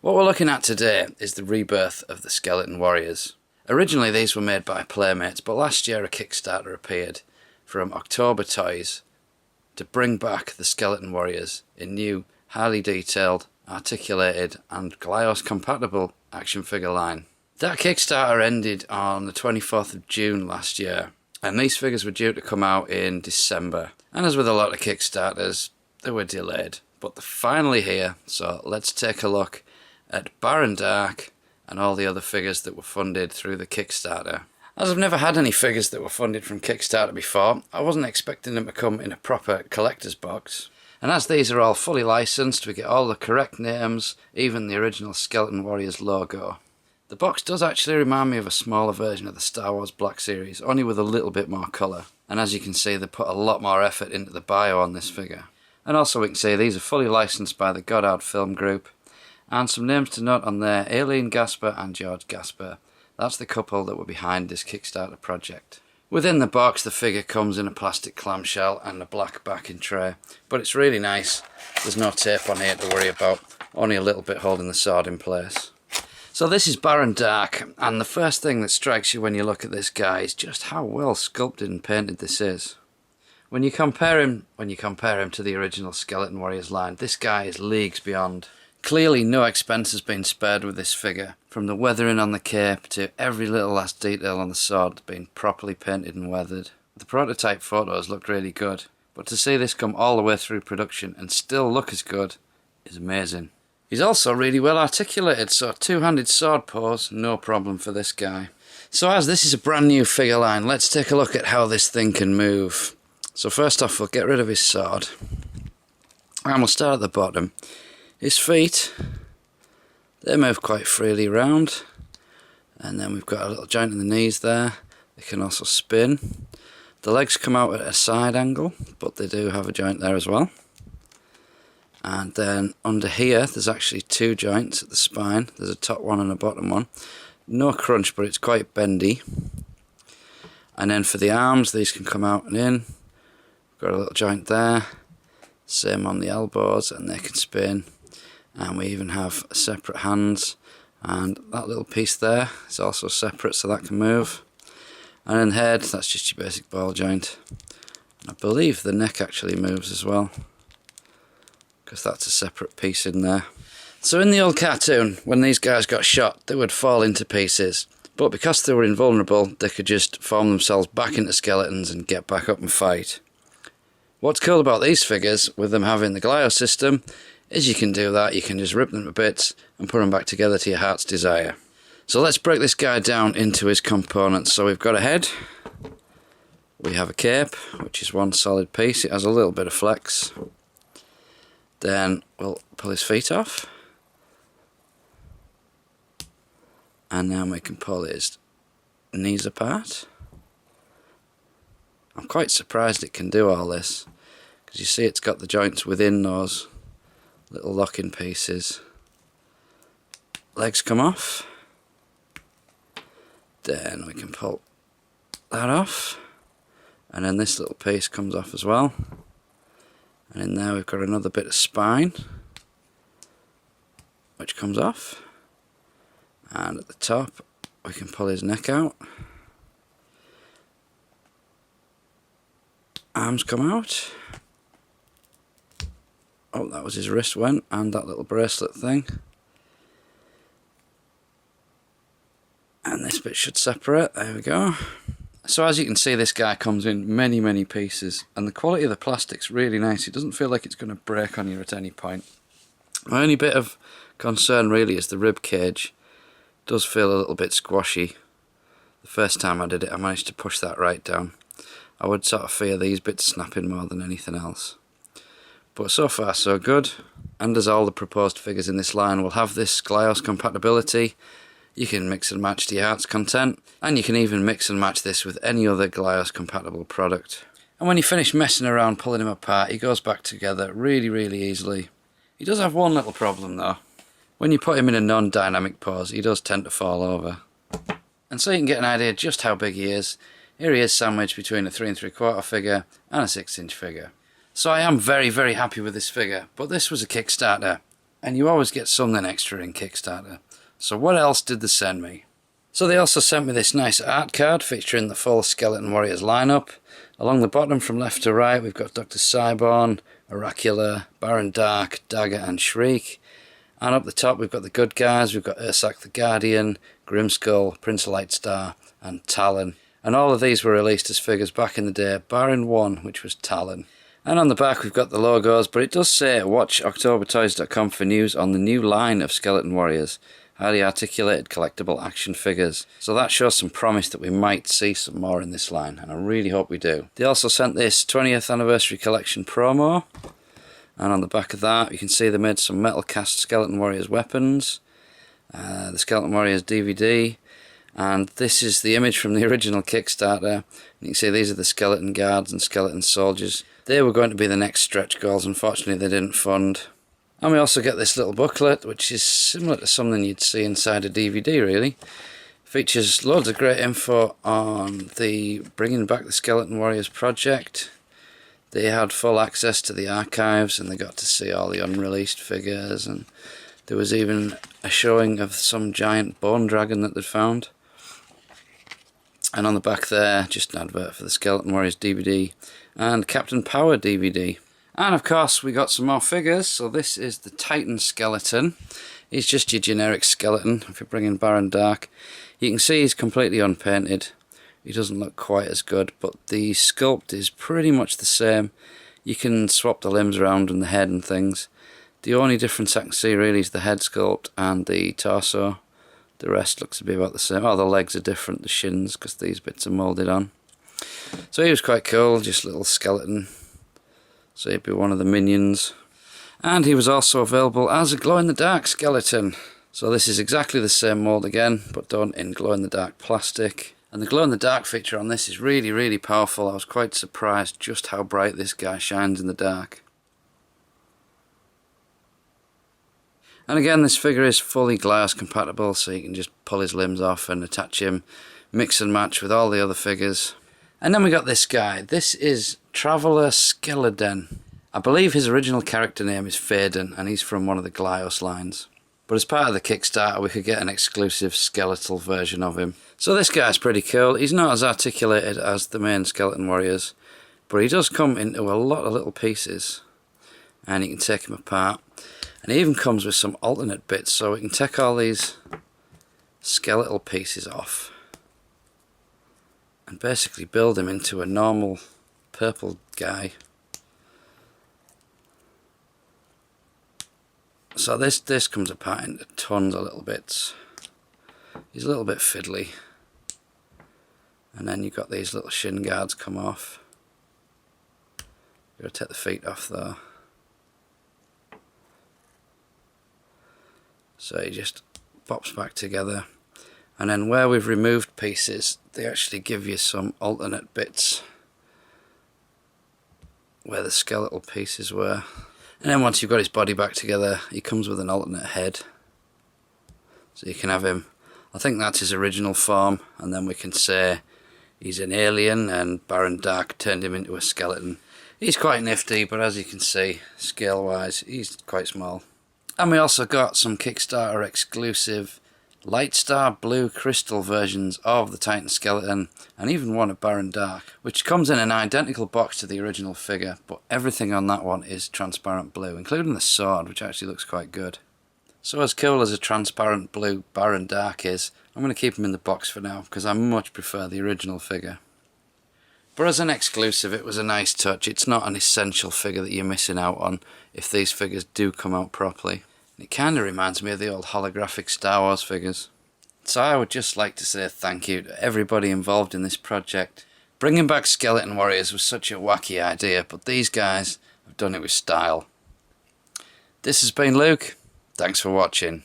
What we're looking at today is the rebirth of the Skeleton Warriors. Originally these were made by Playmates, but last year a Kickstarter appeared from October Toys to bring back the Skeleton Warriors in new, highly detailed, articulated and Glyos compatible action figure line. That Kickstarter ended on the 24th of June last year, and these figures were due to come out in December. And as with a lot of Kickstarters, they were delayed, but they're finally here, so let's take a look at Baron Dark and all the other figures that were funded through the Kickstarter. As I've never had any figures that were funded from Kickstarter before, I wasn't expecting them to come in a proper collector's box. And as these are all fully licensed, we get all the correct names, even the original Skeleton Warriors logo. The box does actually remind me of a smaller version of the Star Wars Black Series, only with a little bit more colour. And as you can see, they put a lot more effort into the bio on this figure. And also we can see these are fully licensed by the Goddard Film Group. And some names to note on there, Aileen Gasper and George Gasper. That's the couple that were behind this Kickstarter project. Within the box, the figure comes in a plastic clamshell and a black backing tray. But it's really nice. There's no tape on here to worry about, only a little bit holding the sword in place. So this is Baron Dark, and the first thing that strikes you when you look at this guy is just how well sculpted and painted this is. When you compare him to the original Skeleton Warriors line, this guy is leagues beyond. Clearly no expense has been spared with this figure, from the weathering on the cape to every little last detail on the sword being properly painted and weathered. The prototype photos look really good, but to see this come all the way through production and still look as good is amazing. He's also really well articulated, so two-handed sword pose, no problem for this guy. So as this is a brand new figure line, let's take a look at how this thing can move. So first off, we'll get rid of his sword, and we'll start at the bottom. His feet, they move quite freely around, and then we've got a little joint in the knees there. They can also spin. The legs come out at a side angle, but they do have a joint there as well. And then under here, there's actually two joints at the spine. There's a top one and a bottom one. No crunch, but it's quite bendy. And then for the arms, these can come out and in. Got a little joint there. Same on the elbows, and they can spin. And we even have separate hands. And that little piece there is also separate, so that can move. And then head, that's just your basic ball joint. And I believe the neck actually moves as well, because that's a separate piece in there. So in the old cartoon, when these guys got shot, they would fall into pieces. But because they were invulnerable, they could just form themselves back into skeletons and get back up and fight. What's cool about these figures, with them having the Glyos system, is you can do that. You can just rip them to bits and put them back together to your heart's desire. So let's break this guy down into his components. So we've got a head. We have a cape, which is one solid piece. It has a little bit of flex. Then we'll pull his feet off, and then we can pull his knees apart. I'm quite surprised it can do all this, because you see it's got the joints within those little locking pieces. Legs come off, then we can pull that off, and then this little piece comes off as well. And in there we've got another bit of spine, which comes off. And at the top we can pull his neck out. Arms come out. Oh, that was his wrist went, and that little bracelet thing. And this bit should separate, there we go. So as you can see, this guy comes in many pieces, and the quality of the plastic's really nice. It doesn't feel like it's going to break on you at any point. My only bit of concern really is the rib cage. It does feel a little bit squashy. The first time I did it, I managed to push that right down. I would sort of fear these bits snapping more than anything else. But so far so good, and as all the proposed figures in this line will have this Glyos compatibility, you can mix and match to your heart's content, and you can even mix and match this with any other Glyos compatible product. And when you finish messing around pulling him apart, he goes back together really easily. He does have one little problem though. When you put him in a non-dynamic pose, he does tend to fall over. And so you can get an idea just how big he is, here he is sandwiched between a 3 3/4 figure and a 6-inch figure. So I am very happy with this figure, but this was a Kickstarter, And you always get something extra in Kickstarter. So what else did they send me? So they also sent me this nice art card featuring the full Skeleton Warriors lineup. Along the bottom from left to right we've got Dr. Cyborn, Oracular, Baron Dark, Dagger and Shriek. And up the top we've got the good guys, we've got Ursak the Guardian, Grimskull, Prince Lightstar and Talon. And all of these were released as figures back in the day, barring one, which was Talon. And on the back we've got the logos, but it does say watch octobertoys.com for news on the new line of Skeleton Warriors, highly articulated collectible action figures. So that shows some promise that we might see some more in this line, and I really hope we do. They also sent this 20th anniversary collection promo, and on the back of that you can see they made some metal cast Skeleton Warriors weapons, the Skeleton Warriors DVD, and this is the image from the original Kickstarter. You can see these are the skeleton guards and skeleton soldiers. They were going to be the next stretch goals, unfortunately they didn't fund. And we also get this little booklet, which is similar to something you'd see inside a DVD really. Features loads of great info on the Bringing Back the Skeleton Warriors project. They had full access to the archives and they got to see all the unreleased figures, and there was even a showing of some giant bone dragon that they'd found. And on the back there, just an advert for the Skeleton Warriors DVD and Captain Power DVD. And of course we got some more figures. So this is the Titan skeleton. He's just your generic skeleton if you're bringing Baron Dark. You can see he's completely unpainted. He doesn't look quite as good, but the sculpt is pretty much the same. You can swap the limbs around and the head and things. The only difference I can see really is the head sculpt and the torso. The rest looks to be about the same. Oh, the legs are different, the shins, because these bits are moulded on. So he was quite cool, just a little skeleton. So he'd be one of the minions. And he was also available as a glow-in-the-dark skeleton. So this is exactly the same mould again, but done in glow-in-the-dark plastic. And the glow-in-the-dark feature on this is really, really powerful. I was quite surprised just how bright this guy shines in the dark. And again, this figure is fully glass compatible, so you can just pull his limbs off and attach him, mix and match with all the other figures. And then we got this guy. This is Traveller Skaden. I believe his original character name is Skaden, and he's from one of the Glyos lines. But as part of the Kickstarter, we could get an exclusive skeletal version of him. So this guy's pretty cool. He's not as articulated as the main Skeleton Warriors, but he does come into a lot of little pieces, and you can take him apart. And he even comes with some alternate bits, so we can take all these skeletal pieces off and basically build him into a normal purple guy. So this comes apart into tons of little bits. He's a little bit fiddly. And then you've got these little shin guards come off. You've got to take the feet off though. So he just pops back together, and then where we've removed pieces they actually give you some alternate bits where the skeletal pieces were. And then once you've got his body back together, he comes with an alternate head, so you can have him, I think that's his original form, and then we can say he's an alien and Baron Dark turned him into a skeleton. He's quite nifty, but as you can see, scale wise he's quite small. And we also got some Kickstarter exclusive Lightstar blue crystal versions of the Titan skeleton, and even one of Baron Dark, which comes in an identical box to the original figure, but everything on that one is transparent blue, including the sword, which actually looks quite good. So as cool as a transparent blue Baron Dark is, I'm going to keep him in the box for now, because I much prefer the original figure. But as an exclusive, it was a nice touch. It's not an essential figure that you're missing out on if these figures do come out properly. It kind of reminds me of the old holographic Star Wars figures. So I would just like to say thank you to everybody involved in this project. Bringing back Skeleton Warriors was such a wacky idea, but these guys have done it with style. This has been Luke. Thanks for watching.